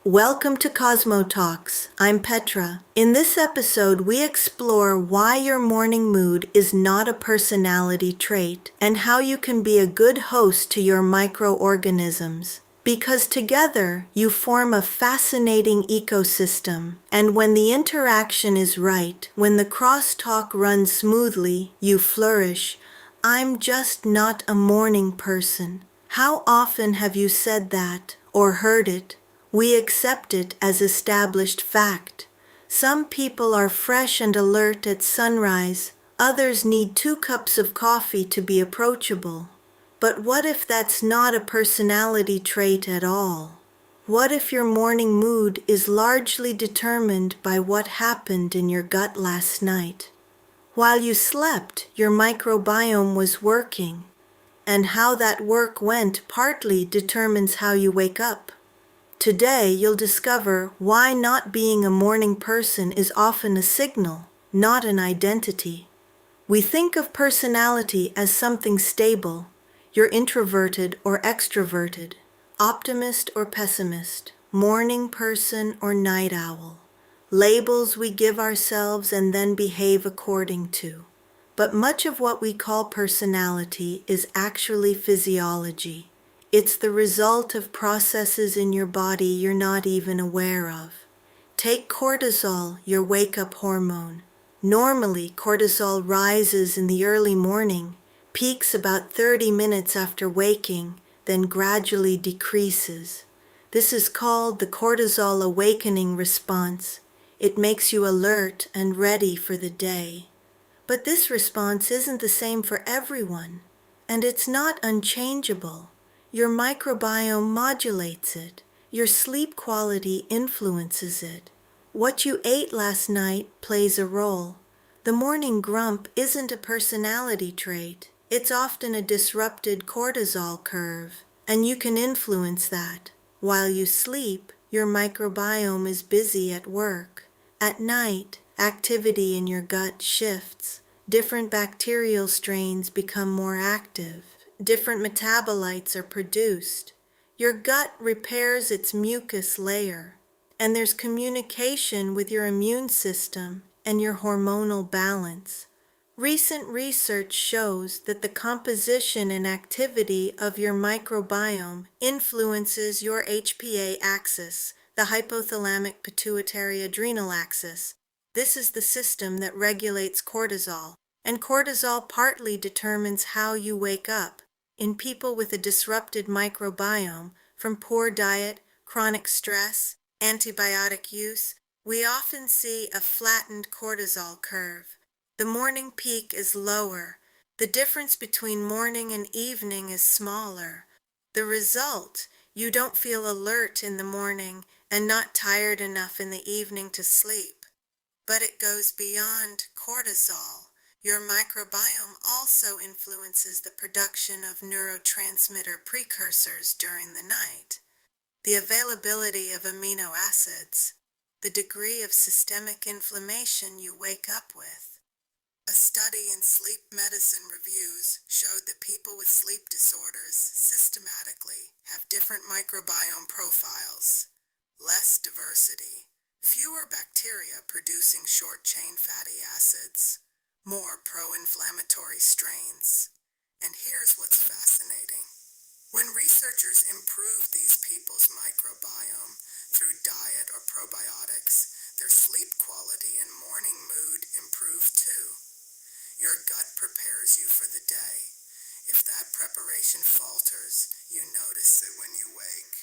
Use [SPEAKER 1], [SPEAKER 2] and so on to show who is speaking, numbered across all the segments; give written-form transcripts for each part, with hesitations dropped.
[SPEAKER 1] Welcome to Cosmo Talks. I'm Petra. In this episode, we explore why your morning mood is not a personality trait and how you can be a good host to your microorganisms. Because together, you form a fascinating ecosystem, and when the interaction is right, when the crosstalk runs smoothly, you flourish. I'm just not a morning person. How often have you said that or heard it? We accept it as established fact. Some people are fresh and alert at sunrise, others need 2 cups of coffee to be approachable. But what if that's not a personality trait at all? What if your morning mood is largely determined by what happened in your gut last night? While you slept, your microbiome was working, and how that work went partly determines how you wake up. Today, you'll discover why not being a morning person is often a signal, not an identity. We think of personality as something stable. You're introverted or extroverted, optimist or pessimist, morning person or night owl. Labels we give ourselves and then behave according to. But much of what we call personality is actually physiology. It's the result of processes in your body you're not even aware of. Take cortisol, your wake-up hormone. Normally, cortisol rises in the early morning, peaks about 30 minutes after waking, then gradually decreases. This is called the cortisol awakening response. It makes you alert and ready for the day. But this response isn't the same for everyone, and it's not unchangeable. Your microbiome modulates it. Your sleep quality influences it. What you ate last night plays a role. The morning grump isn't a personality trait. It's often a disrupted cortisol curve, and you can influence that. While you sleep, your microbiome is busy at work. At night, activity in your gut shifts. Different bacterial strains become more active. Different metabolites are produced. Your gut repairs its mucus layer, and there's communication with your immune system and your hormonal balance. Recent research shows that the composition and activity of your microbiome influences your HPA axis, the hypothalamic pituitary adrenal axis. This is the system that regulates cortisol, and cortisol partly determines how you wake up. In people with a disrupted microbiome, from poor diet, chronic stress, antibiotic use, we often see a flattened cortisol curve. The morning peak is lower. The difference between morning and evening is smaller. The result, you don't feel alert in the morning and not tired enough in the evening to sleep. But it goes beyond cortisol. Your microbiome also influences the production of neurotransmitter precursors during the night, the availability of amino acids, the degree of systemic inflammation you wake up with. A study in Sleep Medicine Reviews showed that people with sleep disorders systematically have different microbiome profiles, less diversity, fewer bacteria producing short-chain fatty acids, more pro-inflammatory strains. And here's what's fascinating. When researchers improved these people's microbiome through diet or probiotics, their sleep quality and morning mood improved too. Your gut prepares you for the day. If that preparation falters, you notice it when you wake.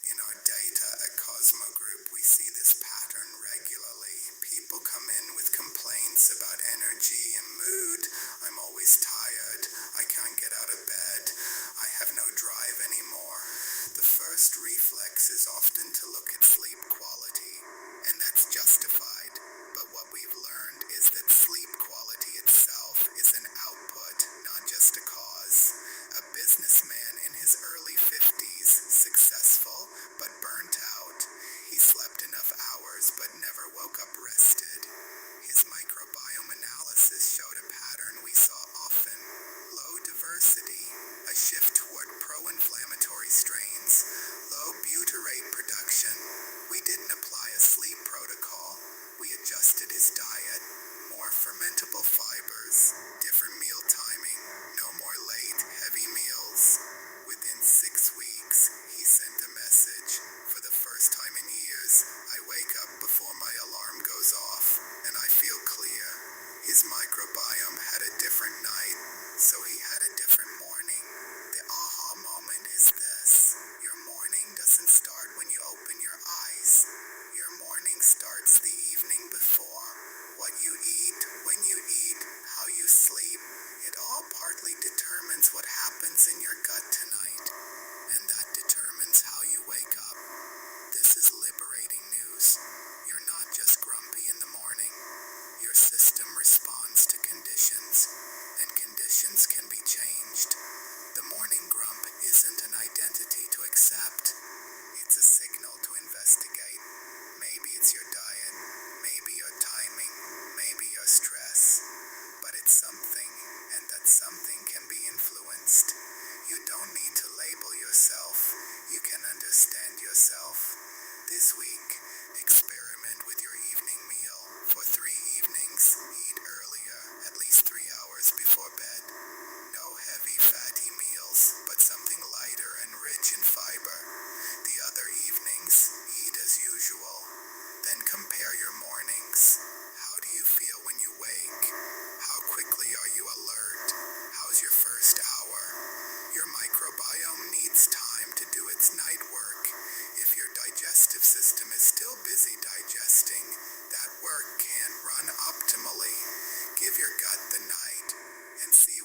[SPEAKER 1] In our data at Cosmo Group, we see this pattern regularly. People come in with complaints about energy and mood. I'm always tired. I can't get out of bed. I have no drive anymore. The first reflex is often to look at sleep quality, and that's justified. But what we've learned is that sleep quality itself is an output, not just a cause. A businessman in his early 50s successfully
[SPEAKER 2] This week, experiment with your evening meal. For 3 evenings, eat earlier, at least 3 hours before bed. No heavy, fatty meals, but something lighter and rich in fiber. The other evenings, eat as usual. Then compare your mornings. How do you feel when you wake? How quickly are you alert? How's your first hour? Your microbiome needs time to do its night work. If your digestive system is still busy digesting, that work can't run optimally. Give your gut the night and see